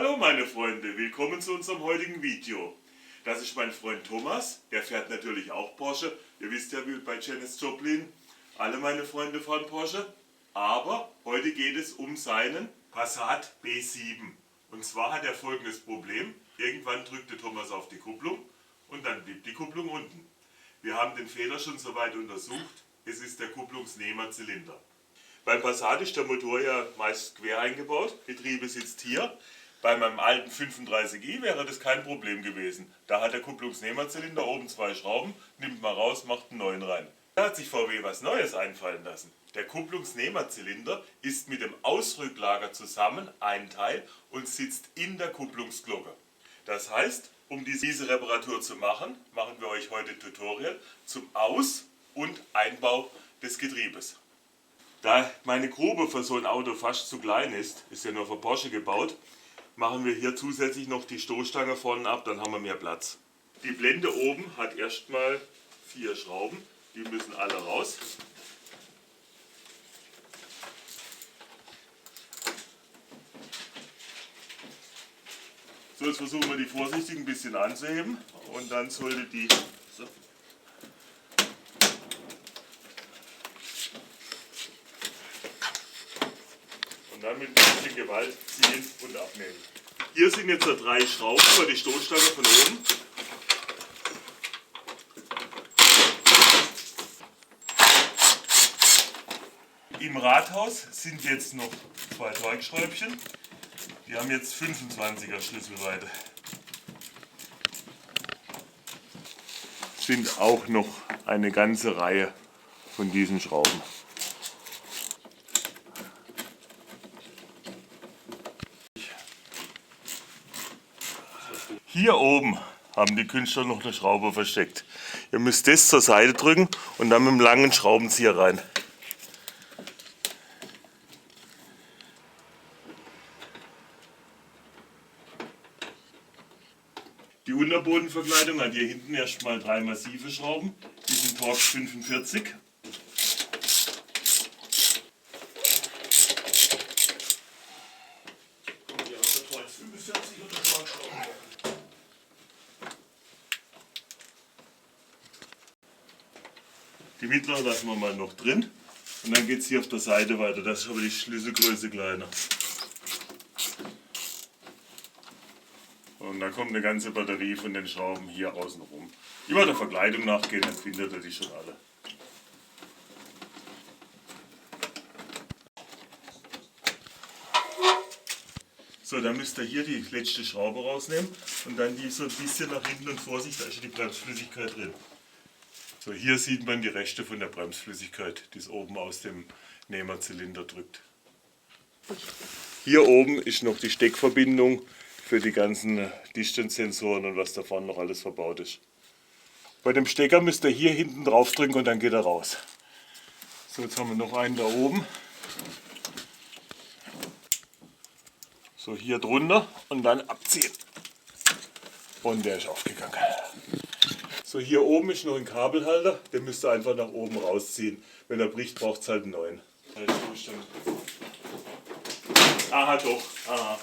Hallo meine Freunde, willkommen zu unserem heutigen Video. Das ist mein Freund Thomas, der fährt natürlich auch Porsche. Ihr wisst ja, wie bei Janis Joplin, alle meine Freunde fahren Porsche. Aber heute geht es um seinen Passat B7. Und zwar hat er folgendes Problem. Irgendwann drückte Thomas auf die Kupplung und dann blieb die Kupplung unten. Wir haben den Fehler schon soweit untersucht. Es ist der Kupplungsnehmerzylinder. Beim Passat ist der Motor ja meist quer eingebaut. Getriebe sitzt hier. Bei meinem alten 35i wäre das kein Problem gewesen. Da hat der Kupplungsnehmerzylinder oben zwei Schrauben, nimmt mal raus, macht einen neuen rein. Da hat sich VW was Neues einfallen lassen. Der Kupplungsnehmerzylinder ist mit dem Ausrücklager zusammen ein Teil und sitzt in der Kupplungsglocke. Das heißt, um diese Reparatur zu machen, machen wir euch heute ein Tutorial zum Aus- und Einbau des Getriebes. Da meine Grube für so ein Auto fast zu klein ist ja nur für Porsche gebaut, machen wir hier zusätzlich noch die Stoßstange vorne ab, dann haben wir mehr Platz. Die Blende oben hat erstmal 4 Schrauben, die müssen alle raus. So, jetzt versuchen wir die vorsichtig ein bisschen anzuheben und dann sollte die... So. Und dann mit ein bisschen Gewalt ziehen und abnehmen. Hier sind jetzt 3 Schrauben für die Stoßstange von oben. Im Rathaus sind jetzt noch 2 Torx-Schräubchen. Die haben jetzt 25er Schlüsselweite. Es sind auch noch eine ganze Reihe von diesen Schrauben. Hier oben haben die Künstler noch eine Schraube versteckt. Ihr müsst das zur Seite drücken und dann mit dem langen Schraubenzieher rein. Die Unterbodenverkleidung hat hier hinten erstmal 3 massive Schrauben. Die sind Torx 45. Die mittlere lassen wir mal noch drin und dann geht es hier auf der Seite weiter. Das ist aber die Schlüsselgröße kleiner. Und da kommt eine ganze Batterie von den Schrauben hier außen rum. Immer der Verkleidung nachgehen, dann findet ihr die schon alle. So, dann müsst ihr hier die letzte Schraube rausnehmen und dann die so ein bisschen nach hinten und Vorsicht, da ist die Bremsflüssigkeit drin. So, hier sieht man die Reste von der Bremsflüssigkeit, die es oben aus dem Nehmerzylinder drückt. Hier oben ist noch die Steckverbindung für die ganzen Distance-Sensoren und was davon noch alles verbaut ist. Bei dem Stecker müsst ihr hier hinten drauf drücken und dann geht er raus. So, jetzt haben wir noch einen da oben. So, hier drunter und dann abziehen. Und der ist aufgegangen. So, hier oben ist noch ein Kabelhalter, den müsst ihr einfach nach oben rausziehen. Wenn er bricht, braucht es halt einen neuen. Aha, doch. Aha.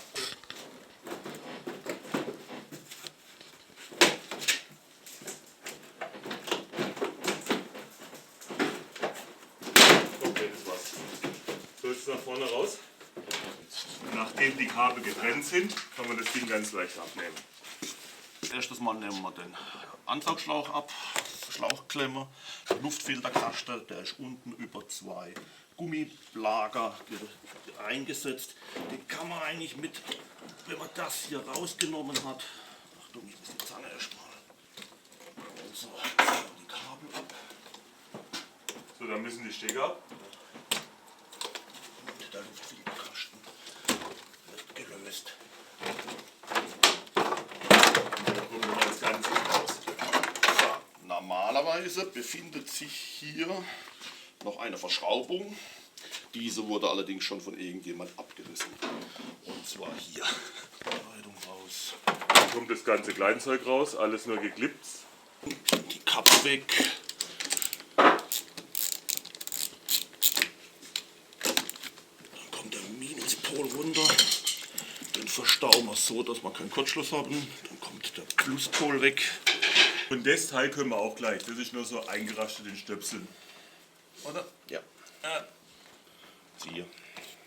Okay, das war's. So, jetzt nach vorne raus. Nachdem die Kabel getrennt sind, kann man das Ding ganz leicht abnehmen. Erstes Mal nehmen wir den Ansaugschlauch ab, Schlauchklemme, der Luftfilterkasten, der ist unten über 2 Gummilager eingesetzt. Den kann man eigentlich mit, wenn man das hier rausgenommen hat, Achtung, ich muss die Zange erstmal, so, die Kabel ab. So, dann müssen die Stecker ab. Und der Luftfilterkasten wird gelöst. Normalerweise befindet sich hier noch eine Verschraubung. Diese wurde allerdings schon von irgendjemand abgerissen. Und zwar hier. Kleidung raus. Dann kommt das ganze Kleinzeug raus, alles nur geklippt. Die Kappe weg. Dann kommt der Minuspol runter. Den verstauen wir es so, dass wir keinen Kurzschluss haben. Dann kommt der Pluspol weg. Und das Teil können wir auch gleich. Das ist nur so eingerastet in Stöpseln. Oder? Ja. Siehe.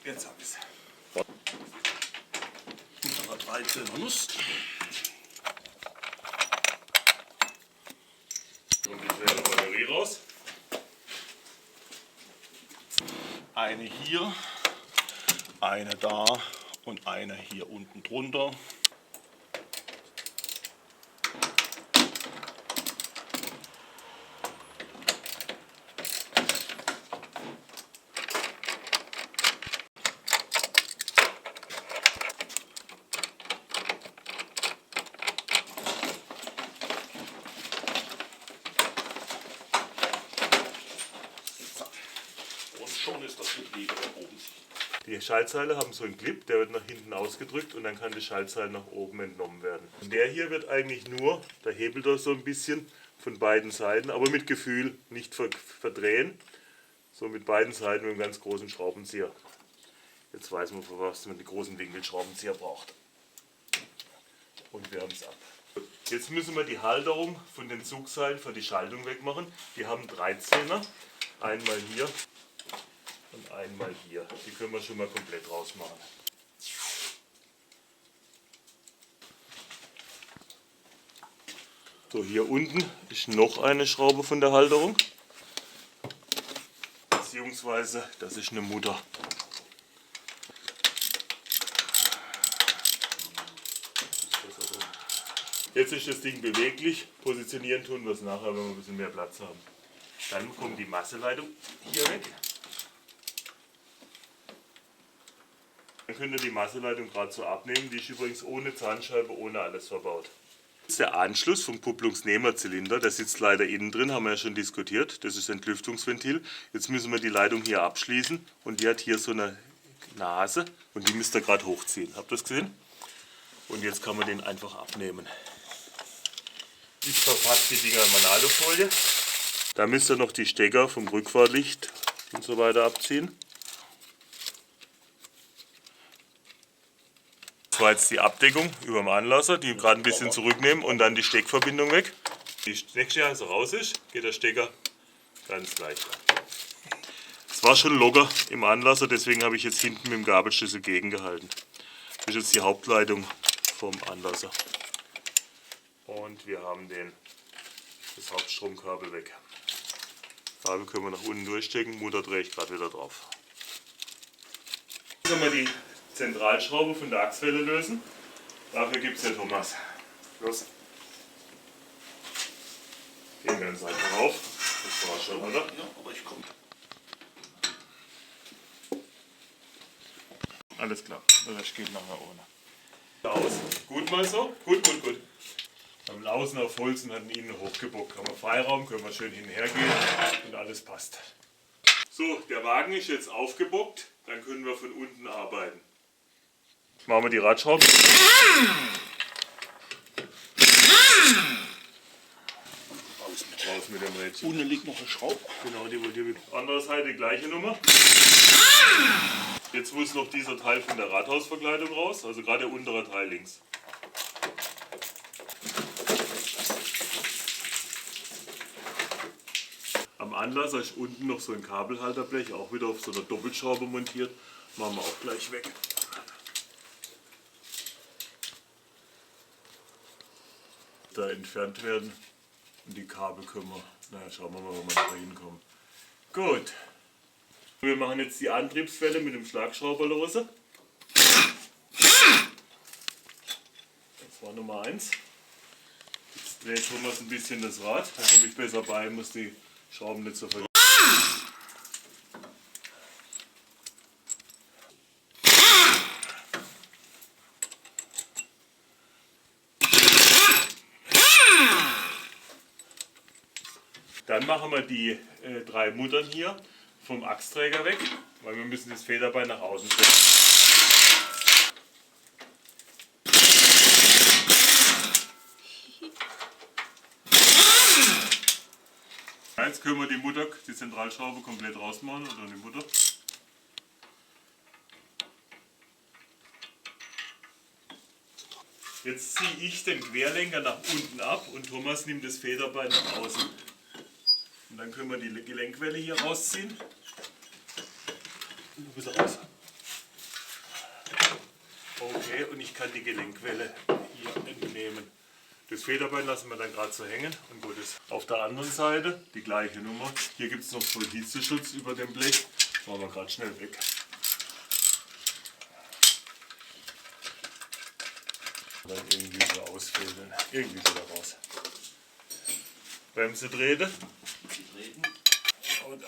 Jetzt hab ich's. Unserer 13er Nuss. Und die kleine Batterie raus. Eine hier, eine da und eine hier unten drunter. Und schon ist das Getriebe da oben. Die Schaltseile haben so einen Clip, der wird nach hinten ausgedrückt und dann kann das Schaltseil nach oben entnommen werden. Und der hier wird eigentlich nur, da hebelt er so ein bisschen von beiden Seiten, aber mit Gefühl, nicht verdrehen. So mit beiden Seiten mit einem ganz großen Schraubenzieher. Jetzt weiß man, für was man die großen Winkelschraubenzieher braucht. Und wir haben es ab. Jetzt müssen wir die Halterung von den Zugseilen für die Schaltung wegmachen. Die haben 13er, einmal hier und einmal hier. Die können wir schon mal komplett rausmachen. So, hier unten ist noch eine Schraube von der Halterung. Beziehungsweise, das ist eine Mutter. Jetzt ist das Ding beweglich. Positionieren tun wir es nachher, wenn wir ein bisschen mehr Platz haben. Dann kommt die Masseleitung hier weg. Dann könnt ihr die Masseleitung gerade so abnehmen. Die ist übrigens ohne Zahnscheibe, ohne alles verbaut. Das ist der Anschluss vom Kupplungsnehmerzylinder. Der sitzt leider innen drin, haben wir ja schon diskutiert. Das ist ein Lüftungsventil. Jetzt müssen wir die Leitung hier abschließen. Und die hat hier so eine Nase. Und die müsst ihr gerade hochziehen. Habt ihr das gesehen? Und jetzt kann man den einfach abnehmen. Ich verpacke die Dinger in Alufolie. Da müsst ihr noch die Stecker vom Rückfahrlicht und so weiter abziehen. Das war jetzt die Abdeckung über dem Anlasser, die gerade ein bisschen zurücknehmen und dann die Steckverbindung weg. Die Steckschere also raus ist, geht der Stecker ganz leicht ab. Es war schon locker im Anlasser, deswegen habe ich jetzt hinten mit dem Gabelschlüssel gegengehalten. Das ist jetzt die Hauptleitung vom Anlasser. Und wir haben das Hauptstromkabel weg. Kabel können wir nach unten durchstecken, Mutter drehe ich gerade wieder drauf. Jetzt haben wir die Zentralschraube von der Achswelle lösen. Dafür gibt es ja Thomas. Los. Gehen wir uns einfach rauf. Das war schon, oder? Ja, aber ich komme. Alles klar, das geht nachher ohne. Aus. Gut mal so? Gut. Wir haben außen auf Holz und hatten innen hochgebockt. Haben wir Freiraum, können wir schön hinher gehen und alles passt. So, der Wagen ist jetzt aufgebockt, dann können wir von unten arbeiten. Machen wir die Radschrauben. Raus mit dem Rädchen. Unten liegt noch eine Schraube. Genau, die wollt ihr mit. Andere Seite gleiche Nummer. Jetzt muss noch dieser Teil von der Rathausverkleidung raus, also gerade der untere Teil links. Am Anlasser ist unten noch so ein Kabelhalterblech, auch wieder auf so einer Doppelschraube montiert. Machen wir auch gleich weg. Da entfernt werden und die Kabel können wir, naja, schauen wir mal, wo wir da hinkommen. Gut, wir machen jetzt die Antriebswelle mit dem Schlagschrauber los. Das war Nummer 1. Jetzt dreht Thomas ein bisschen das Rad, dann komme ich besser bei, muss die Schrauben nicht so verlieren. Dann machen wir die 3 Muttern hier vom Achsträger weg, weil wir müssen das Federbein nach außen stellen. Jetzt können wir die Mutter, die Zentralschraube komplett rausmachen, oder die Mutter. Jetzt ziehe ich den Querlenker nach unten ab und Thomas nimmt das Federbein nach außen. Und dann können wir die Gelenkwelle hier rausziehen. Ein bisschen raus. Okay, und ich kann die Gelenkwelle hier entnehmen. Das Federbein lassen wir dann gerade so hängen und gut ist. Auf der anderen Seite die gleiche Nummer. Hier gibt es noch so Hitzeschutz über dem Blech. Das machen wir gerade schnell weg. Dann irgendwie so ausfädeln. Irgendwie wieder raus. Bremse treten. Und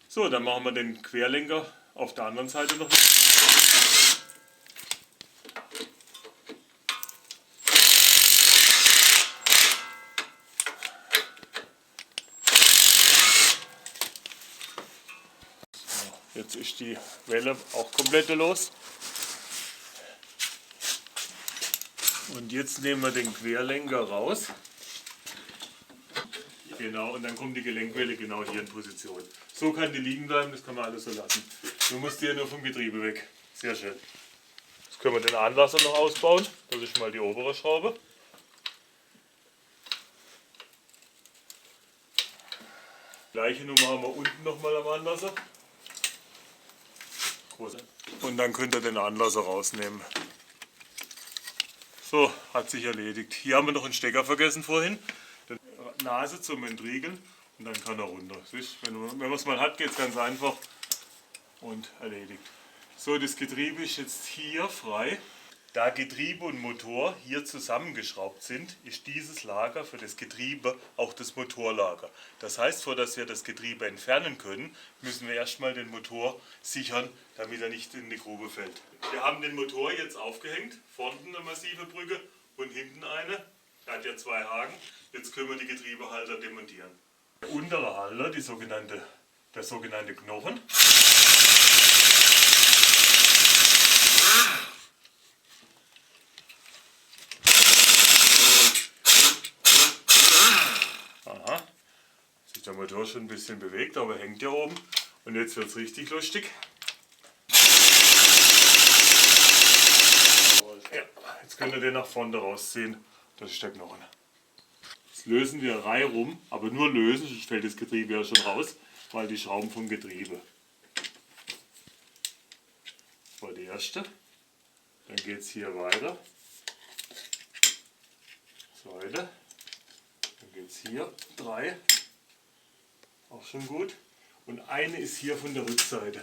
so, dann machen wir den Querlenker auf der anderen Seite noch. Jetzt ist die Welle auch komplett los. Und jetzt nehmen wir den Querlenker raus. Genau, und dann kommt die Gelenkwelle genau hier in Position. So kann die liegen bleiben, das kann man alles so lassen. Du musst hier nur vom Getriebe weg. Sehr schön. Jetzt können wir den Anlasser noch ausbauen. Das ist mal die obere Schraube. Gleiche Nummer haben wir unten nochmal am Anlasser. Und dann könnt ihr den Anlasser rausnehmen. So, hat sich erledigt. Hier haben wir noch einen Stecker vergessen vorhin. Die Nase zum Entriegeln und dann kann er runter. Wenn man es mal hat, geht es ganz einfach und erledigt. So, das Getriebe ist jetzt hier frei. Da Getriebe und Motor hier zusammengeschraubt sind, ist dieses Lager für das Getriebe auch das Motorlager. Das heißt, bevor wir das Getriebe entfernen können, müssen wir erstmal den Motor sichern, damit er nicht in die Grube fällt. Wir haben den Motor jetzt aufgehängt, vorne eine massive Brücke und hinten eine. Er hat ja 2 Haken. Jetzt können wir die Getriebehalter demontieren. Der untere Halter, der sogenannte Knochen. Aha, sich der Motor schon ein bisschen bewegt, aber hängt ja oben. Und jetzt wird es richtig lustig. Ja, jetzt könnt ihr den nach vorne rausziehen. Das ist der Knochen. Jetzt lösen wir Reihe rum, aber nur lösen, sonst fällt das Getriebe ja schon raus, weil die Schrauben vom Getriebe. Das war die erste. Dann geht es hier weiter. Zweite. Dann geht es hier 3. Auch schon gut. Und eine ist hier von der Rückseite.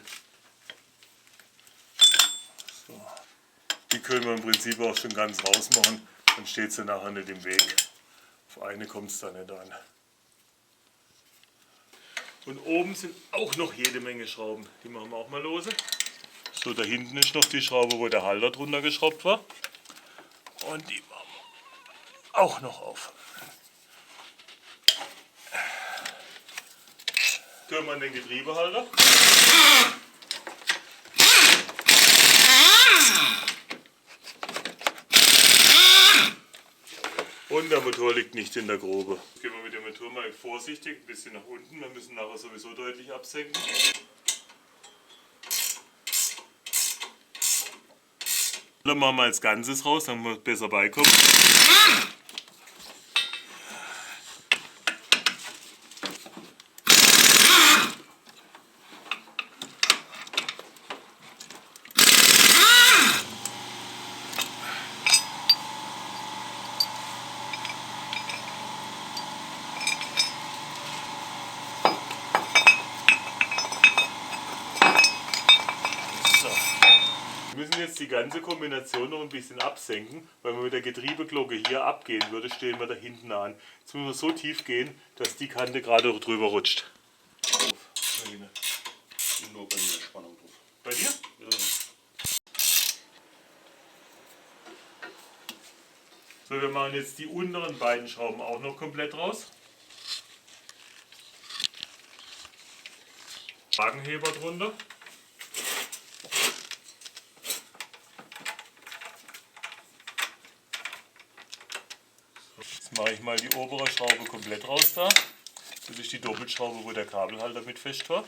So. Die können wir im Prinzip auch schon ganz rausmachen. Dann steht sie nachher nicht im Weg. Auf eine kommt es da nicht an. Und oben sind auch noch jede Menge Schrauben. Die machen wir auch mal lose. So, da hinten ist noch die Schraube, wo der Halter drunter geschraubt war. Und die machen wir auch noch auf. Tun wir an den Getriebehalter. Und der Motor liegt nicht in der Grube. Jetzt gehen wir mit dem Motor mal vorsichtig ein bisschen nach unten. Wir müssen nachher sowieso deutlich absenken. Dann machen wir als Ganzes raus, damit wir besser beikommen. Wir müssen jetzt die ganze Kombination noch ein bisschen absenken, weil wenn mit der Getriebeglocke hier abgehen würde, stehen wir da hinten an. Jetzt müssen wir so tief gehen, dass die Kante gerade drüber rutscht. Nur bei mir Spannung drauf. Bei dir? Ja. So, wir machen jetzt die unteren beiden Schrauben auch noch komplett raus. Wagenheber drunter. Jetzt mache ich mal die obere Schraube komplett raus da. Das ist die Doppelschraube, wo der Kabelhalter mit fest war.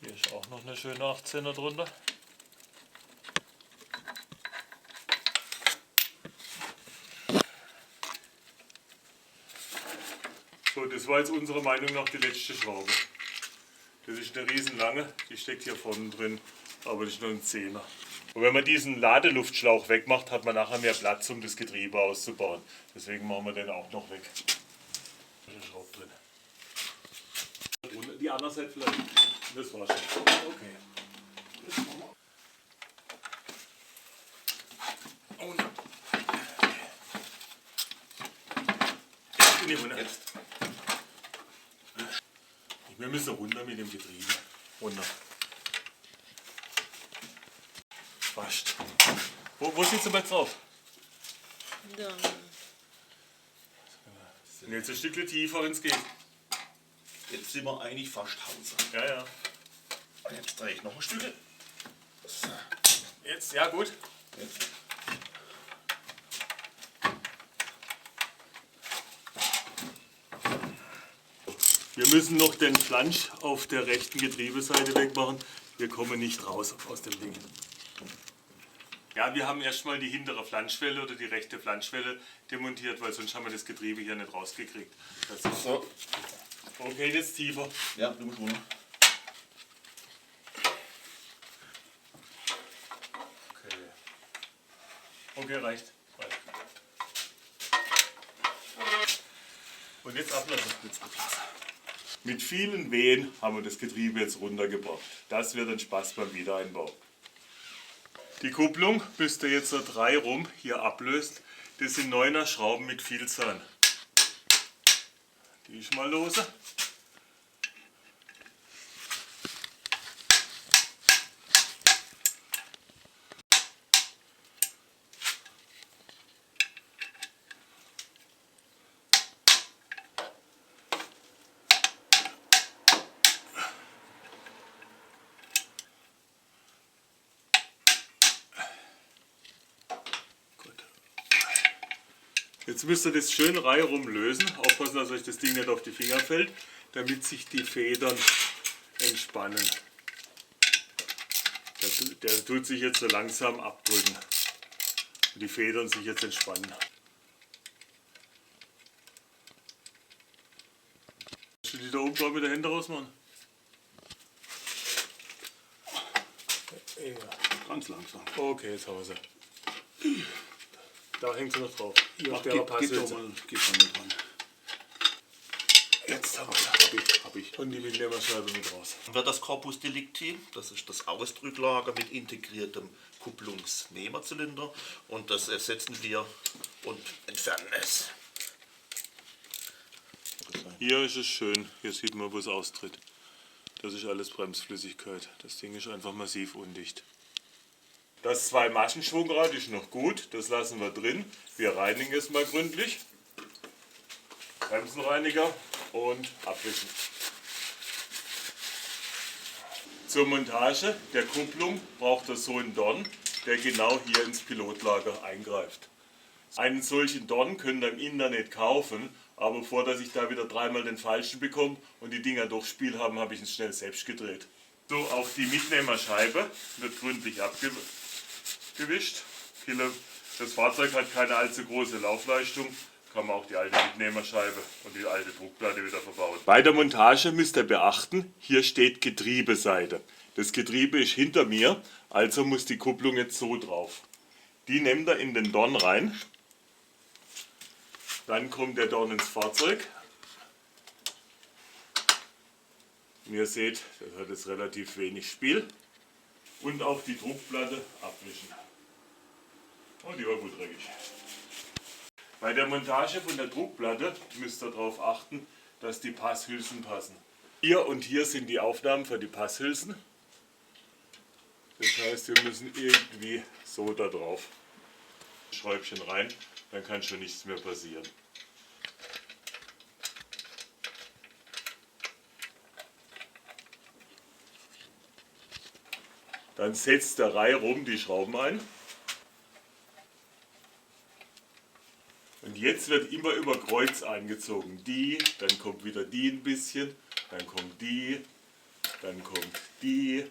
Hier ist auch noch eine schöne 18er drunter. So, das war jetzt unserer Meinung nach die letzte Schraube. Das ist eine riesenlange, die steckt hier vorne drin, aber das ist nur ein 10er. Und wenn man diesen Ladeluftschlauch wegmacht, hat man nachher mehr Platz, um das Getriebe auszubauen. Deswegen machen wir den auch noch weg. Da ist ein Schraub drin. Die andere Seite vielleicht. Das war's schon. Okay. Das machen wir. Und jetzt bin ich runter. Jetzt. Wir müssen runter mit dem Getriebe. Runter. Fast. Wo sitzt du jetzt drauf? Da. Und jetzt ein Stückchen tiefer, wenn es geht. Jetzt sind wir eigentlich fast Hause. Ja, ja. Und jetzt drehe ich noch ein Stück. So. Jetzt, ja gut. Jetzt. Wir müssen noch den Flansch auf der rechten Getriebeseite wegmachen. Wir kommen nicht raus aus dem Ding. Ja, wir haben erstmal die hintere Flanschwelle oder die rechte Flanschwelle demontiert, weil sonst haben wir das Getriebe hier nicht rausgekriegt. Das ist So. okay, jetzt tiefer. Ja, du musst runter. Okay, reicht. Und jetzt ablassen. Jetzt ablassen. Mit vielen Wehen haben wir das Getriebe jetzt runtergebracht. Das wird ein Spaß beim Wiedereinbau. Die Kupplung müsst ihr jetzt so 3 rum hier ablösen. Das sind 9er Schrauben mit Vielzahn. Die ist mal lose. Jetzt müsst ihr das schön reihum lösen, aufpassen, dass euch das Ding nicht auf die Finger fällt, damit sich die Federn entspannen. Der tut sich jetzt so langsam abdrücken und die Federn sich jetzt entspannen. Kannst du die da oben gerade mit der Hände rausmachen? Ja. Ganz langsam. Okay, jetzt haben wir sie. Da hängt sie noch drauf. Hier auf der Gib Passhülse. mal mit dran. Jetzt haben wir sie. Hab ich. Und die Mitnehmerscheibe mit raus. Dann wird das Corpus Delicti, das ist das Ausdrücklager mit integriertem Kupplungsnehmerzylinder und das ersetzen wir und entfernen es. Hier ist es schön. Hier sieht man, wo es austritt. Das ist alles Bremsflüssigkeit. Das Ding ist einfach massiv undicht. Das 2-Maschen-Schwungrad ist noch gut. Das lassen wir drin. Wir reinigen es mal gründlich. Bremsenreiniger und abwischen. Zur Montage der Kupplung braucht ihr so einen Dorn, der genau hier ins Pilotlager eingreift. Einen solchen Dorn könnt ihr im Internet kaufen, aber bevor dass ich da wieder 3-mal den falschen bekomme und die Dinger doch Spiel haben, habe ich ihn schnell selbst gedreht. So, auch die Mitnehmerscheibe wird gründlich abgewischt. Das Fahrzeug hat keine allzu große Laufleistung, kann man auch die alte Mitnehmerscheibe und die alte Druckplatte wieder verbauen. Bei der Montage müsst ihr beachten, hier steht Getriebeseite. Das Getriebe ist hinter mir, also muss die Kupplung jetzt so drauf. Die nehmt ihr in den Dorn rein. Dann kommt der Dorn ins Fahrzeug. Und ihr seht, das hat jetzt relativ wenig Spiel. Und auch die Druckplatte abwischen. Oh, die war gut dreckig. Bei der Montage von der Druckplatte müsst ihr darauf achten, dass die Passhülsen passen. Hier und hier sind die Aufnahmen für die Passhülsen. Das heißt, wir müssen irgendwie so da drauf. Schräubchen rein, dann kann schon nichts mehr passieren. Dann setzt der Reihe rum die Schrauben ein. jetzt wird immer über Kreuz angezogen. Die, dann kommt wieder die ein bisschen, dann kommt die, dann kommt die.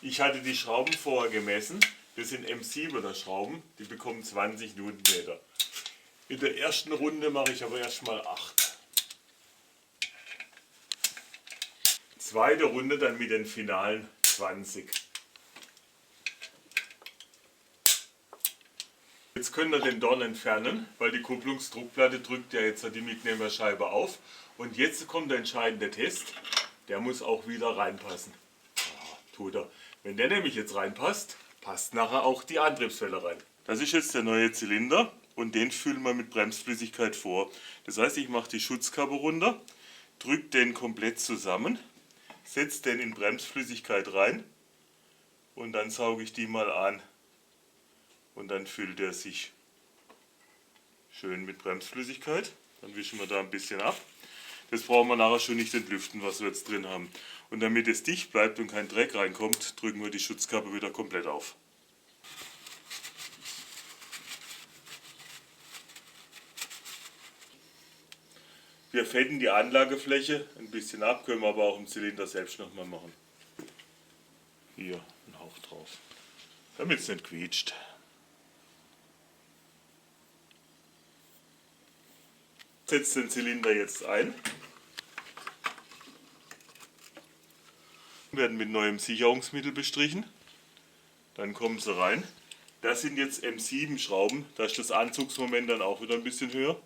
Ich hatte die Schrauben vorher gemessen. Das sind M7er Schrauben, die bekommen 20 Newtonmeter. In der ersten Runde mache ich aber erstmal 8. Zweite Runde dann mit den finalen 20. Jetzt können wir den Dorn entfernen, weil die Kupplungsdruckplatte drückt ja jetzt die Mitnehmerscheibe auf. Und jetzt kommt der entscheidende Test. Der muss auch wieder reinpassen. Ja, tut er. Wenn der nämlich jetzt reinpasst, passt nachher auch die Antriebswelle rein. Das ist jetzt der neue Zylinder und den füllen wir mit Bremsflüssigkeit vor. Das heißt, ich mache die Schutzkappe runter, drücke den komplett zusammen, setze den in Bremsflüssigkeit rein und dann sauge ich die mal an. Und dann füllt er sich schön mit Bremsflüssigkeit. Dann wischen wir da ein bisschen ab. Das brauchen wir nachher schon nicht entlüften, was wir jetzt drin haben. Und damit es dicht bleibt und kein Dreck reinkommt, drücken wir die Schutzkappe wieder komplett auf. Wir fetten die Anlagefläche ein bisschen ab, können wir aber auch im Zylinder selbst nochmal machen. Hier, ein Hauch drauf, damit es nicht quietscht. Setzt den Zylinder jetzt ein. Werden mit neuem Sicherungsmittel bestrichen. Dann kommen sie rein. Das sind jetzt M7 Schrauben. Da ist das Anzugsmoment dann auch wieder ein bisschen höher.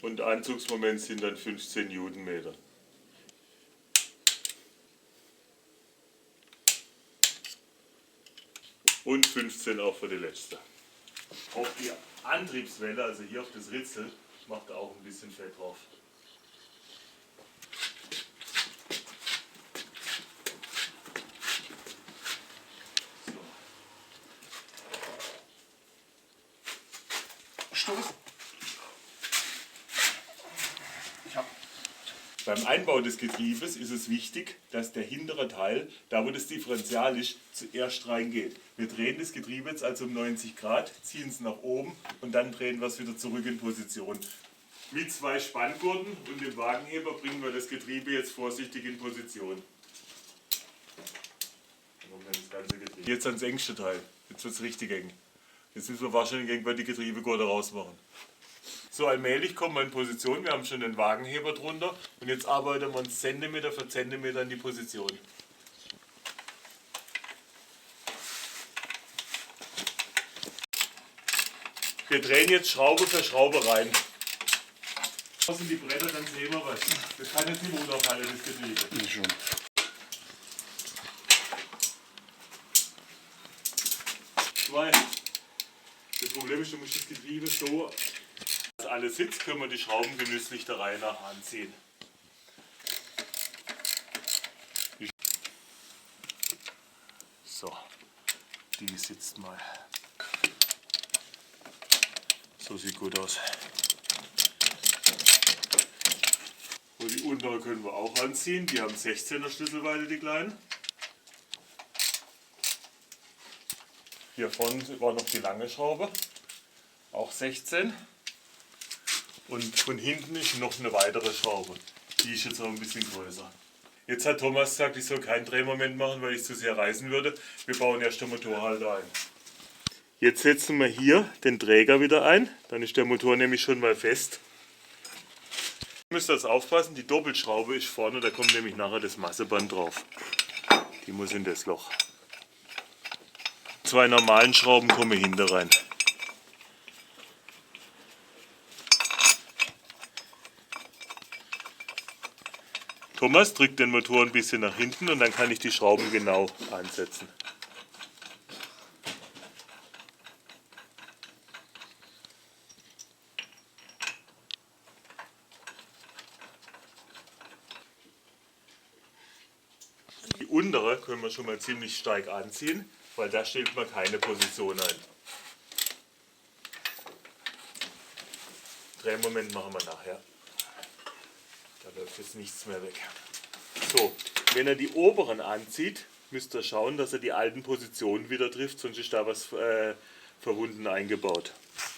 Und Anzugsmoment sind dann 15 Newtonmeter. Und 15 auch für die letzte. Auf die Antriebswelle, also hier auf das Ritzel, macht er auch ein bisschen Fett drauf. Stoß. Beim Einbau des Getriebes ist es wichtig, dass der hintere Teil, da wo das Differential ist, zuerst reingeht. Wir drehen das Getriebe jetzt also um 90 Grad, ziehen es nach oben und dann drehen wir es wieder zurück in Position. Mit 2 Spanngurten und dem Wagenheber bringen wir das Getriebe jetzt vorsichtig in Position. Jetzt ans engste Teil. Jetzt wird es richtig eng. Jetzt müssen wir wahrscheinlich irgendwann die Getriebegurte rausmachen. So, allmählich kommen wir in Position. Wir haben schon den Wagenheber drunter und jetzt arbeiten wir uns Zentimeter für Zentimeter in die Position. Wir drehen jetzt Schraube für Schraube rein. Was sind die Bretter, dann sehen wir was. Das kann jetzt nicht runterfallen, das Getriebe. Nicht schon. Zwei. Das Problem ist, du musst das Getriebe so, dass alles sitzt, können wir die Schrauben genüsslich der Reihe nach anziehen. So, die sitzt mal. So sieht gut aus. Und die untere können wir auch anziehen. Die haben 16er Schlüsselweite, die kleinen. Hier vorne war noch die lange Schraube, auch 16. Und von hinten ist noch eine weitere Schraube. Die ist jetzt auch ein bisschen größer. Jetzt hat Thomas gesagt, ich soll keinen Drehmoment machen, weil ich zu sehr reißen würde. Wir bauen erst den Motorhalter ein. Jetzt setzen wir hier den Träger wieder ein. Dann ist der Motor nämlich schon mal fest. Ihr müsst jetzt aufpassen, die Doppelschraube ist vorne, da kommt nämlich nachher das Masseband drauf. Die muss in das Loch. 2 normalen Schrauben kommen hinter rein. Thomas drückt den Motor ein bisschen nach hinten und dann kann ich die Schrauben genau ansetzen. Die untere können wir schon mal ziemlich stark anziehen, weil da stellt man keine Position ein. Drehmoment machen wir nachher. Da läuft jetzt nichts mehr weg. So, wenn er die oberen anzieht, müsst ihr schauen, dass er die alten Positionen wieder trifft, sonst ist da was verwunden eingebaut.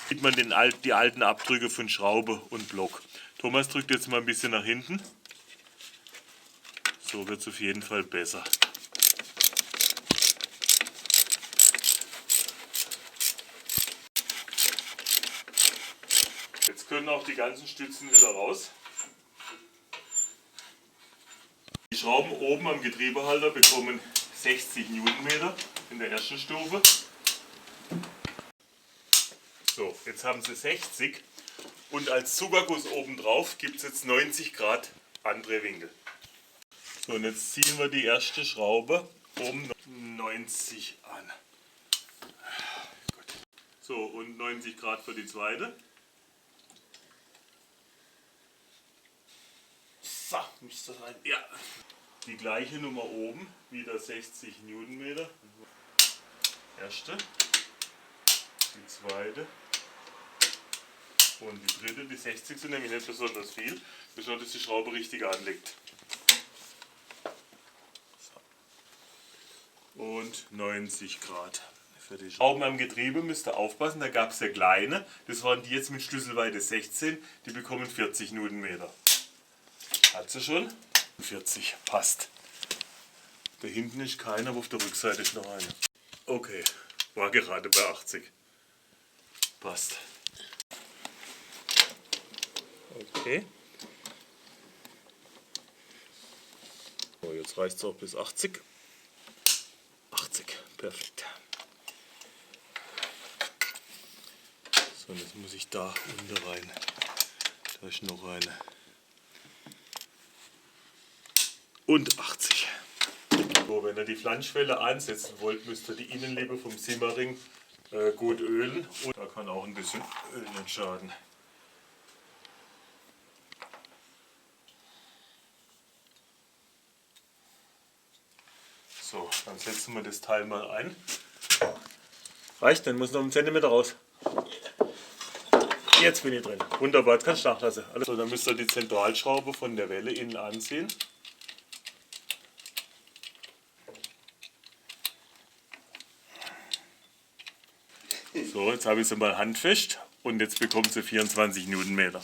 Sieht man die alten Abdrücke von Schraube und Block. Thomas drückt jetzt mal ein bisschen nach hinten. So wird es auf jeden Fall besser. Jetzt können auch die ganzen Stützen wieder raus. Die Schrauben oben am Getriebehalter bekommen 60 Newtonmeter in der ersten Stufe. So, jetzt haben sie 60 und als Zuckerguss obendrauf gibt es jetzt 90 Grad Andrehwinkel. So, und jetzt ziehen wir die erste Schraube um 90 an. Gut. So, und 90 Grad für die zweite. So, müsste sein. Ja. Die gleiche Nummer oben, wieder 60 Newtonmeter. Erste, die zweite und die dritte. Die 60 sind nämlich nicht besonders viel. Wir schauen, dass die Schraube richtig anlegt. Und 90 Grad für die Schrauben am Getriebe müsst ihr aufpassen, da gab es ja kleine, das waren die jetzt mit Schlüsselweite 16, die bekommen 40 Newtonmeter. Hat sie schon? 40, passt. Da hinten ist keiner, aber auf der Rückseite ist noch eine. Okay, war gerade bei 80. Passt. Okay. So, jetzt reicht es auch bis 80. 80, perfekt. So, jetzt muss ich da unten rein. Da ist noch eine. Und 80. So, wenn ihr die Flanschwelle ansetzen wollt, müsst ihr die Innenlippe vom Simmering gut ölen. Und da kann auch ein bisschen Öl nicht schaden. So, dann setzen wir das Teil mal ein. Reicht, dann muss noch ein Zentimeter raus. Jetzt bin ich drin. Wunderbar, jetzt kannst du nachlassen. Also, dann müsst ihr die Zentralschraube von der Welle innen anziehen. So, jetzt habe ich sie mal handfest und jetzt bekommt sie 24 Newtonmeter.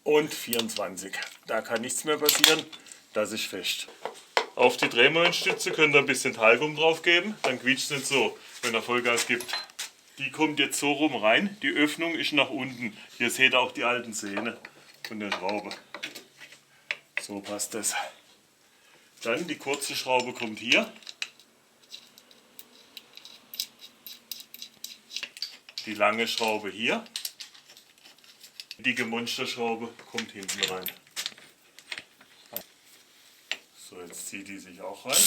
Und 24. Da kann nichts mehr passieren, das ist fest. Auf die Drehmomentstütze könnt ihr ein bisschen Talgum drauf geben, dann quietscht es nicht so, wenn er Vollgas gibt. Die kommt jetzt so rum rein, die Öffnung ist nach unten. Hier seht ihr auch die alten Zähne von der Schraube. So passt das. Dann die kurze Schraube kommt hier. Die lange Schraube hier. Die dicke Monsterschraube kommt hinten rein. So, jetzt zieht die sich auch rein.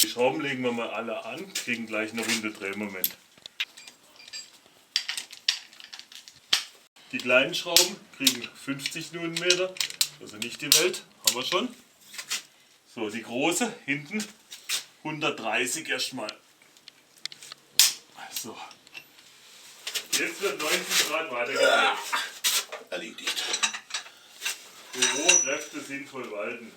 Die Schrauben legen wir mal alle an, kriegen gleich eine runde Drehmoment. Die kleinen Schrauben kriegen 50 Newtonmeter, also nicht die Welt, haben wir schon. So, die große hinten 130 erstmal. So. Jetzt wird 90 Grad weitergedreht. Erledigt. Bürokräfte sinnvoll walten.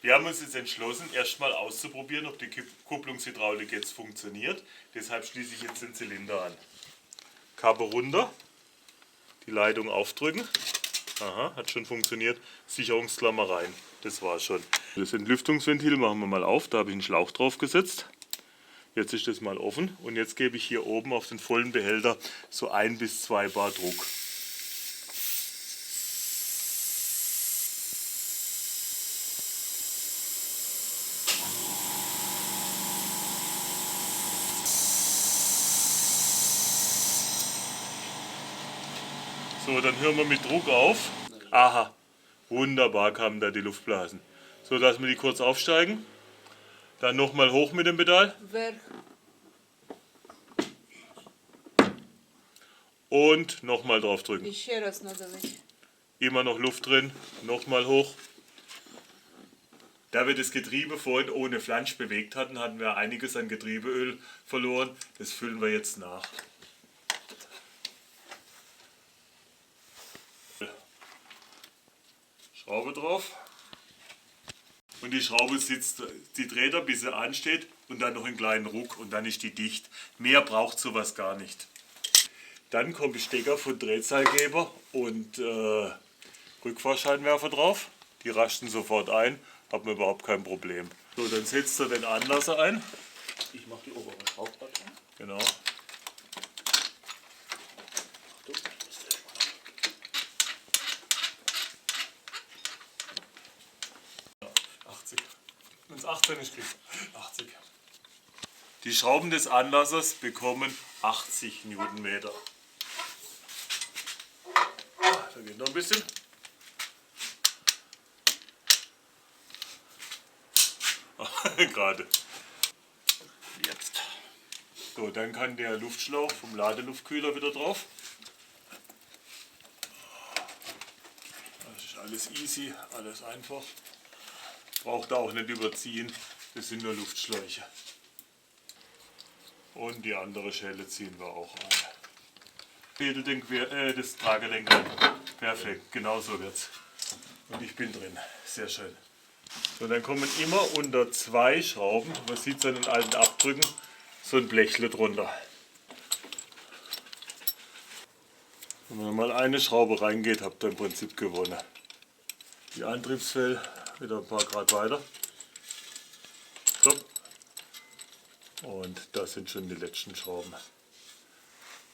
Wir haben uns jetzt entschlossen, erstmal auszuprobieren, ob die Kupplungshydraulik jetzt funktioniert. Deshalb schließe ich jetzt den Zylinder an. Kappe runter, die Leitung aufdrücken. Aha, hat schon funktioniert. Sicherungsklammer rein. Das war schon. Das Entlüftungsventil machen wir mal auf. Da habe ich einen Schlauch drauf gesetzt. Jetzt ist das mal offen und jetzt gebe ich hier oben auf den vollen Behälter so 1 bis 2 Bar Druck. So, dann hören wir mit Druck auf. Aha, wunderbar kamen da die Luftblasen. So, lassen wir die kurz aufsteigen. Dann nochmal hoch mit dem Pedal. Вверх. Und nochmal drauf drücken. Еще раз надавить. Immer noch Luft drin. Nochmal hoch. Da wir das Getriebe vorhin ohne Flansch bewegt hatten, hatten wir einiges an Getriebeöl verloren. Das füllen wir jetzt nach. Schraube drauf. Und die Schraube sitzt, die dreht er, bis sie ansteht und dann noch einen kleinen Ruck und dann ist die dicht. Mehr braucht sowas gar nicht. Dann kommt Stecker von Drehzahlgeber und Rückfahrscheinwerfer drauf. Die rasten sofort ein, hat man überhaupt kein Problem. So, dann setzt er den Anlasser ein. Ich mache die obere Schraube an. Genau. 80. Wenn es 18 ist, kriegst du 80. Die Schrauben des Anlassers bekommen 80 Newtonmeter. Da geht noch ein bisschen. Gerade. Jetzt. So, dann kann der Luftschlauch vom Ladeluftkühler wieder drauf. Das ist alles easy, alles einfach. Braucht auch nicht überziehen, das sind nur Luftschläuche. Und die andere Schelle ziehen wir auch ein. Fädel das Tragelenk ein. Perfekt, genau so wird's. Und ich bin drin, sehr schön. So, dann kommen immer unter 2 Schrauben, man sieht es an den alten Abdrücken, so ein Blechle drunter. Wenn man mal eine Schraube reingeht, habt ihr im Prinzip gewonnen. Die Antriebsfell wieder ein paar Grad weiter. Stopp. Und das sind schon die letzten Schrauben.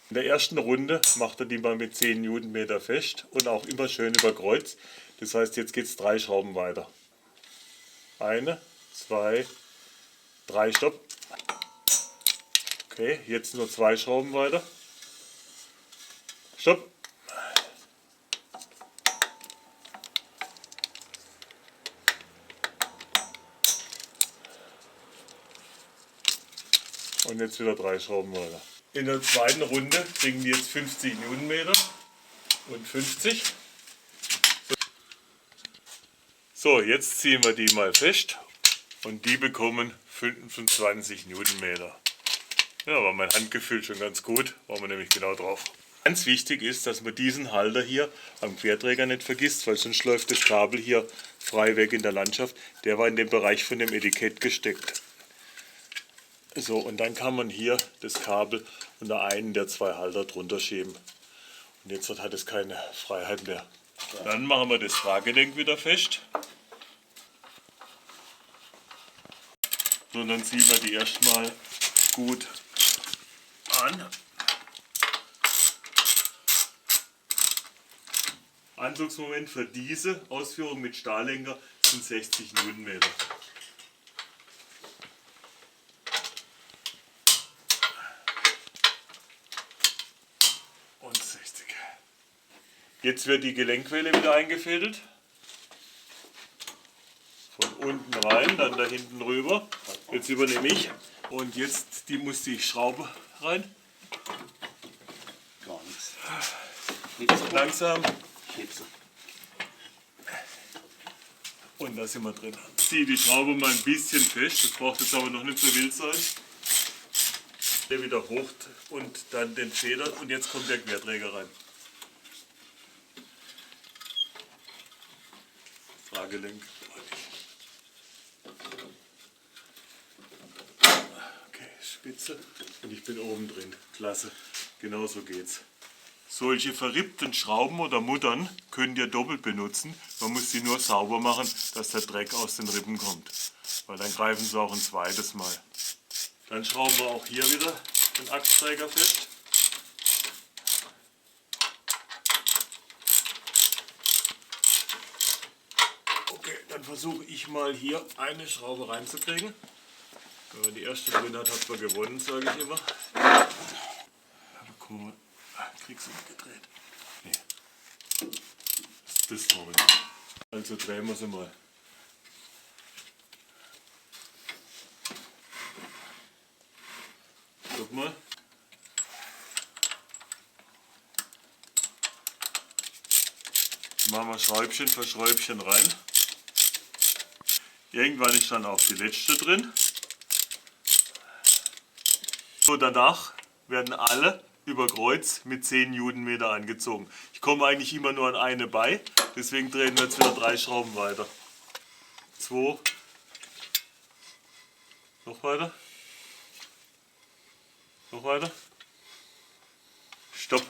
In der ersten Runde macht er die mal mit 10 Newtonmeter fest und auch immer schön über Kreuz. Das heißt, jetzt geht es 3 Schrauben weiter. 1, 2, 3, stopp. Okay, jetzt nur 2 Schrauben weiter. Stopp. Und jetzt wieder 3 Schrauben weiter. In der zweiten Runde kriegen die jetzt 50 Newtonmeter und 50. So, jetzt ziehen wir die mal fest und die bekommen 25 Newtonmeter. Ja, war mein Handgefühl schon ganz gut, waren wir nämlich genau drauf. Ganz wichtig ist, dass man diesen Halter hier am Querträger nicht vergisst, weil sonst läuft das Kabel hier frei weg in der Landschaft. Der war in dem Bereich von dem Etikett gesteckt. So, und dann kann man hier das Kabel unter einen der 2 Halter drunter schieben. Und jetzt hat es keine Freiheit mehr. Dann machen wir das Tragelenk wieder fest. So, dann ziehen wir die erstmal gut an. Anzugsmoment für diese Ausführung mit Stahllenker sind 60 Newtonmeter. Und 60. Jetzt wird die Gelenkwelle wieder eingefädelt. Von unten rein, dann da hinten rüber. Jetzt übernehme ich. Und jetzt muss die Schraube rein. Gar nichts. Langsam. Hebse. Und da sind wir drin. Ziehe die Schraube mal ein bisschen fest. Das braucht jetzt aber noch nicht so wild sein. Der wieder hoch und dann den Feder. Und jetzt kommt der Querträger rein. Tragelenk. Okay, Spitze. Und ich bin oben drin. Klasse. Genau so geht's. Solche verrippten Schrauben oder Muttern könnt ihr doppelt benutzen. Man muss sie nur sauber machen, dass der Dreck aus den Rippen kommt. Weil dann greifen sie auch ein zweites Mal. Dann schrauben wir auch hier wieder den Achsträger fest. Okay, dann versuche ich mal hier eine Schraube reinzukriegen. Wenn man die erste drin hat, hat man gewonnen, sage ich immer. Aber guck mal. Kriegst du nicht gedreht? Nee. Das ist das Moment. Also drehen wir sie mal. Guck mal. Machen wir Schräubchen für Schräubchen rein. Irgendwann ist dann auch die letzte drin. So, danach werden alle über Kreuz mit 10 Newtonmeter angezogen. Ich komme eigentlich immer nur an eine bei, deswegen drehen wir jetzt wieder 3 Schrauben weiter. 2. Noch weiter. Noch weiter. Stopp.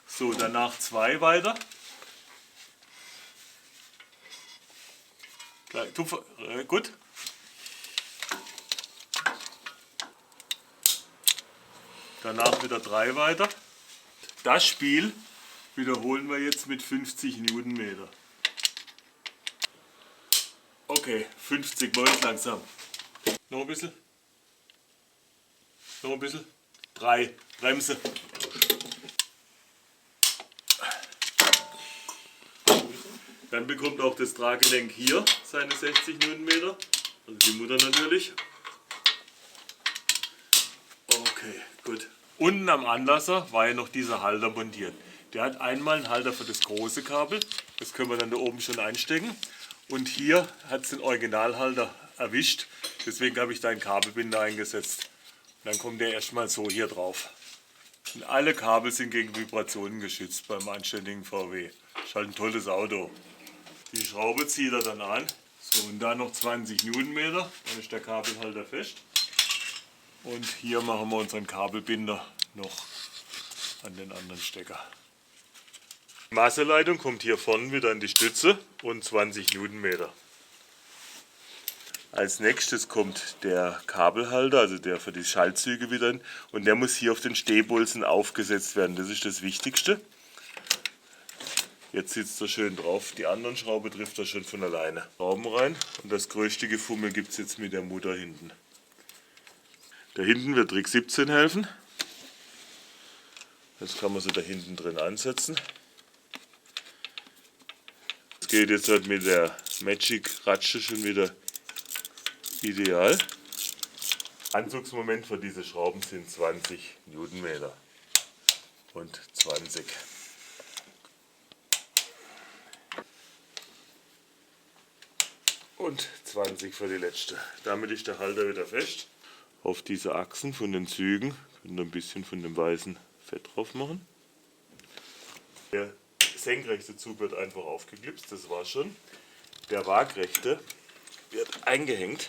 So, danach 2 weiter. Gut. Danach wieder 3 weiter. Das Spiel wiederholen wir jetzt mit 50 Newtonmeter. Okay, 50 Volt langsam. Noch ein bisschen. Noch ein bisschen. 3. Bremse. Dann bekommt auch das Traggelenk hier seine 60 Newtonmeter. Also die Mutter natürlich. Okay, gut. Unten am Anlasser war ja noch dieser Halter montiert. Der hat einmal einen Halter für das große Kabel. Das können wir dann da oben schon einstecken. Und hier hat es den Originalhalter erwischt. Deswegen habe ich da einen Kabelbinder eingesetzt. Und dann kommt der erstmal so hier drauf. Und alle Kabel sind gegen Vibrationen geschützt beim anständigen VW. Ist halt ein tolles Auto. Die Schraube zieht er dann an. So, und da noch 20 Newtonmeter. Dann ist der Kabelhalter fest. Und hier machen wir unseren Kabelbinder noch an den anderen Stecker. Die Maßleitung kommt hier vorne wieder in die Stütze und 20 Newtonmeter. Als nächstes kommt der Kabelhalter, also der für die Schaltzüge wieder hin. Und der muss hier auf den Stehbolzen aufgesetzt werden. Das ist das Wichtigste. Jetzt sitzt er schön drauf. Die anderen Schrauben trifft er schon von alleine. Schrauben rein und das größte Gefummel gibt es jetzt mit der Mutter hinten. Da hinten wird Trick 17 helfen. Das kann man so da hinten drin ansetzen. Das geht jetzt halt mit der Magic-Ratsche schon wieder ideal. Anzugsmoment für diese Schrauben sind 20 Newtonmeter und 20. Und 20 für die letzte. Damit ist der Halter wieder fest. Auf diese Achsen von den Zügen könnt ihr ein bisschen von dem weißen Fett drauf machen. Der senkrechte Zug wird einfach aufgeklipst, das war schon. Der waagrechte wird eingehängt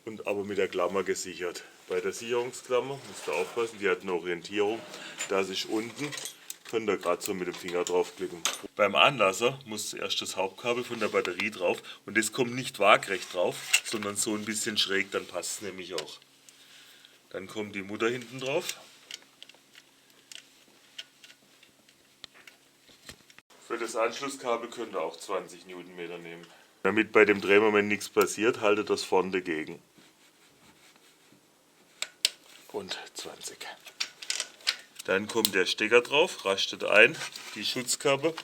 und aber mit der Klammer gesichert. Bei der Sicherungsklammer müsst ihr aufpassen, die hat eine Orientierung. Da sich unten könnt ihr gerade so mit dem Finger draufklicken. Beim Anlasser muss zuerst das Hauptkabel von der Batterie drauf und das kommt nicht waagrecht drauf, sondern so ein bisschen schräg, dann passt es nämlich auch. Dann kommt die Mutter hinten drauf. Für das Anschlusskabel könnt ihr auch 20 Newtonmeter nehmen. Damit bei dem Drehmoment nichts passiert, haltet das vorne dagegen. Und 20. Dann kommt der Stecker drauf, rastet ein. Die Schutzkappe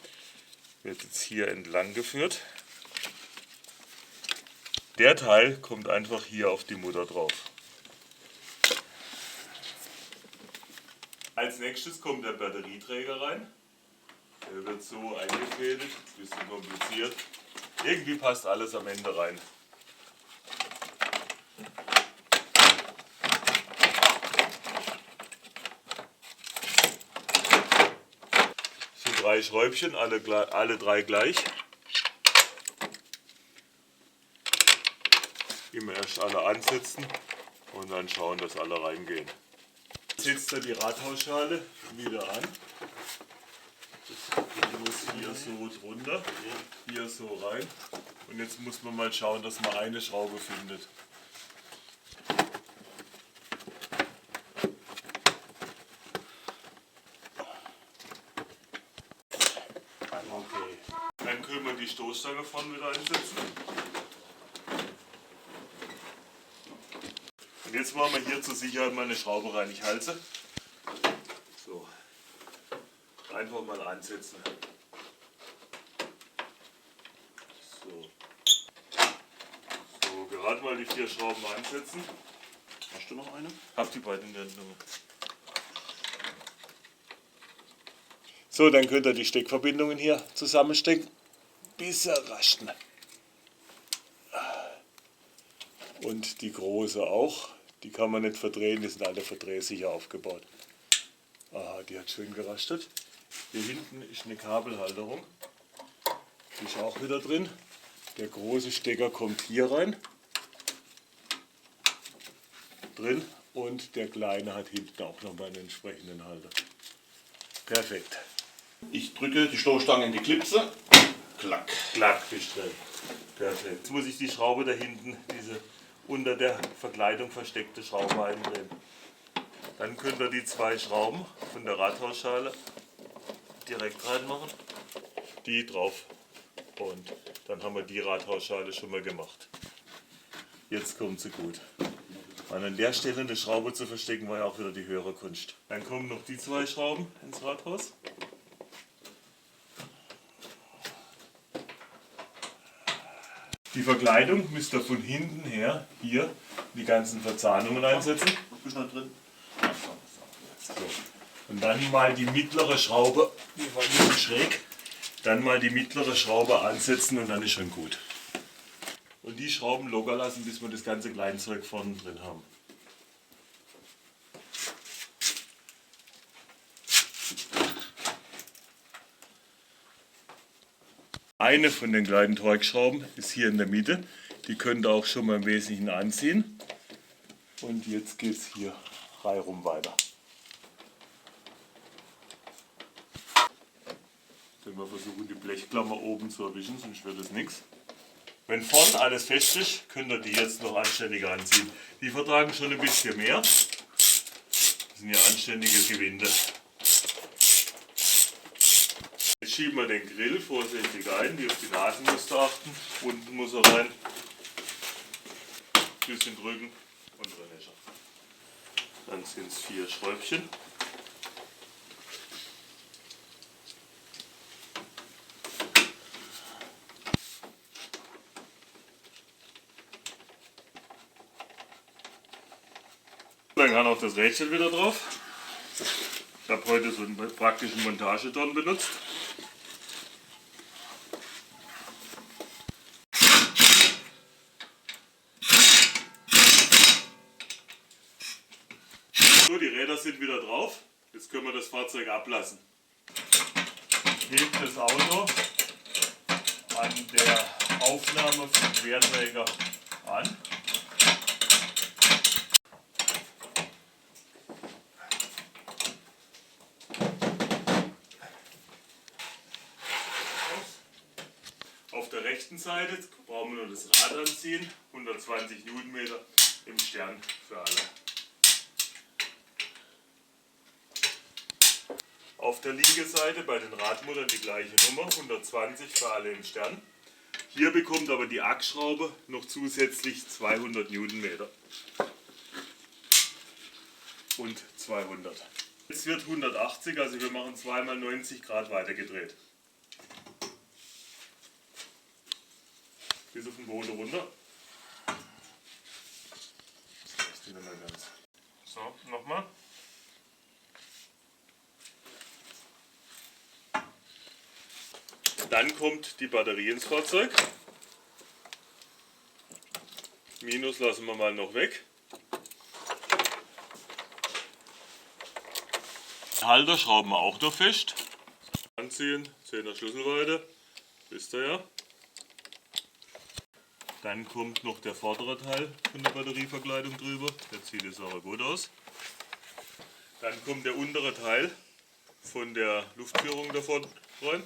wird jetzt hier entlang geführt. Der Teil kommt einfach hier auf die Mutter drauf. Als nächstes kommt der Batterieträger rein. Der wird so eingefädelt, bisschen kompliziert. Irgendwie passt alles am Ende rein. Das sind 3 Schräubchen, alle 3 gleich. Immer erst alle ansetzen und dann schauen, dass alle reingehen. Jetzt setzt er die Radhausschale wieder an. Das muss hier so drunter, hier so rein. Und jetzt muss man mal schauen, dass man eine Schraube findet. Okay. Dann können wir die Stoßstange vorne wieder einsetzen. Und jetzt machen wir hier zur Sicherheit mal eine Schraube rein. Ich halte. So. Einfach mal ansetzen. So. So, gerade mal die 4 Schrauben einsetzen. Hast du noch eine? Hab die beiden in der Hand. So, dann könnt ihr die Steckverbindungen hier zusammenstecken, bis sie rasten. Und die große auch, die kann man nicht verdrehen, die sind alle verdrehsicher aufgebaut. Aha, die hat schön gerastet. Hier hinten ist eine Kabelhalterung, die ist auch wieder drin. Der große Stecker kommt hier rein, drin, und der kleine hat hinten auch nochmal einen entsprechenden Halter. Perfekt. Ich drücke die Stoßstange in die Klipse. Klack. Klack, bist drin. Perfekt. Jetzt muss ich die Schraube da hinten, diese unter der Verkleidung versteckte Schraube eindrehen. Dann könnt ihr die 2 Schrauben von der Radhausschale direkt reinmachen. Die drauf. Und dann haben wir die Radhausschale schon mal gemacht. Jetzt kommt sie gut. Und an der Stelle eine Schraube zu verstecken, war ja auch wieder die höhere Kunst. Dann kommen noch die 2 Schrauben ins Rathaus. Die Verkleidung müsst ihr von hinten her hier die ganzen Verzahnungen einsetzen. Bist du noch drin? So. Und dann mal die mittlere Schraube, die war ein bisschen schräg, dann mal die mittlere Schraube ansetzen und dann ist schon gut. Und die Schrauben locker lassen, bis wir das ganze Kleinzeug vorne drin haben. Eine von den kleinen Torx-Schrauben ist hier in der Mitte. Die könnt ihr auch schon mal im Wesentlichen anziehen. Und jetzt geht es hier reihum weiter. Können wir versuchen, die Blechklammer oben zu erwischen, sonst wird es nichts. Wenn vorn alles fest ist, könnt ihr die jetzt noch anständig anziehen. Die vertragen schon ein bisschen mehr. Das sind ja anständige Gewinde. Jetzt schieben wir den Grill vorsichtig ein, die auf die Nasenmuster achten. Unten muss er rein. Ein bisschen drücken und drin ist er. Dann sind es 4 Schräubchen. Dann kann auch das Rädchen wieder drauf. Ich habe heute so einen praktischen Montageton benutzt. So, die Räder sind wieder drauf. Jetzt können wir das Fahrzeug ablassen. Hebt das Auto an der Aufnahme vom Querträger an. Auf der rechten Seite brauchen wir nur das Rad anziehen, 120 Newtonmeter im Stern für alle. Auf der Liegeseite bei den Radmuttern die gleiche Nummer, 120 für alle im Stern. Hier bekommt aber die Achsschraube noch zusätzlich 200 Newtonmeter. Und 200. Jetzt wird 180, also wir machen zweimal 90 Grad weitergedreht. Bis auf den Boden runter. Das reicht nicht mehr ganz. So, nochmal. Dann kommt die Batterie ins Fahrzeug. Minus lassen wir mal noch weg. Den Halter schrauben wir auch noch fest. Anziehen, 10er Schlüsselweite. Wisst ihr ja. Dann kommt noch der vordere Teil von der Batterieverkleidung drüber. Der zieht jetzt aber gut aus. Dann kommt der untere Teil von der Luftführung davon rein.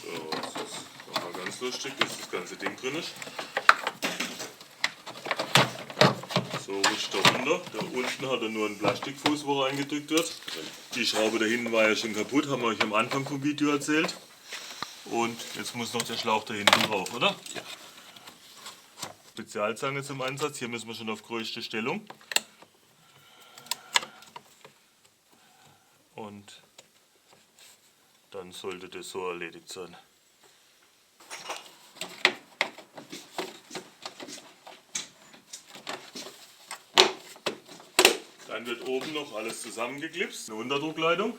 So, das ist nochmal ganz lustig, dass das ganze Ding drin ist. So rutscht er runter. Da unten hat er nur einen Plastikfuß, wo er eingedrückt wird. Die Schraube da hinten war ja schon kaputt, haben wir euch am Anfang vom Video erzählt. Und jetzt muss noch der Schlauch da hinten drauf, oder? Ja. Spezialzange zum Einsatz. Hier müssen wir schon auf größte Stellung. Und dann sollte das so erledigt sein. Dann wird oben noch alles zusammengeklipst. Eine Unterdruckleitung.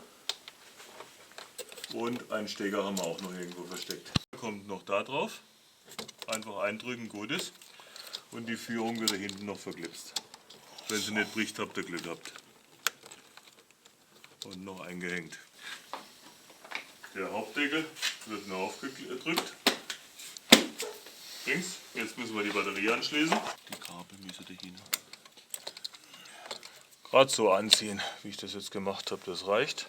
Und einen Stecker haben wir auch noch irgendwo versteckt. Kommt noch da drauf. Einfach eindrücken, gut ist. Und die Führung wird da hinten noch verklipst. Wenn sie nicht bricht, habt ihr Glück gehabt. Und noch eingehängt. Der Hauptdeckel wird nur aufgedrückt. Links. Jetzt müssen wir die Batterie anschließen. Die Kabel müssen dahin. Gerade so anziehen, wie ich das jetzt gemacht habe, das reicht.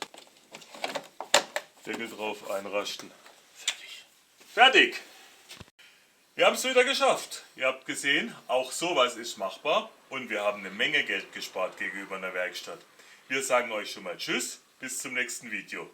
Deckel drauf, einrasten. Fertig. Fertig! Wir haben es wieder geschafft. Ihr habt gesehen, auch sowas ist machbar und wir haben eine Menge Geld gespart gegenüber einer Werkstatt. Wir sagen euch schon mal Tschüss, bis zum nächsten Video.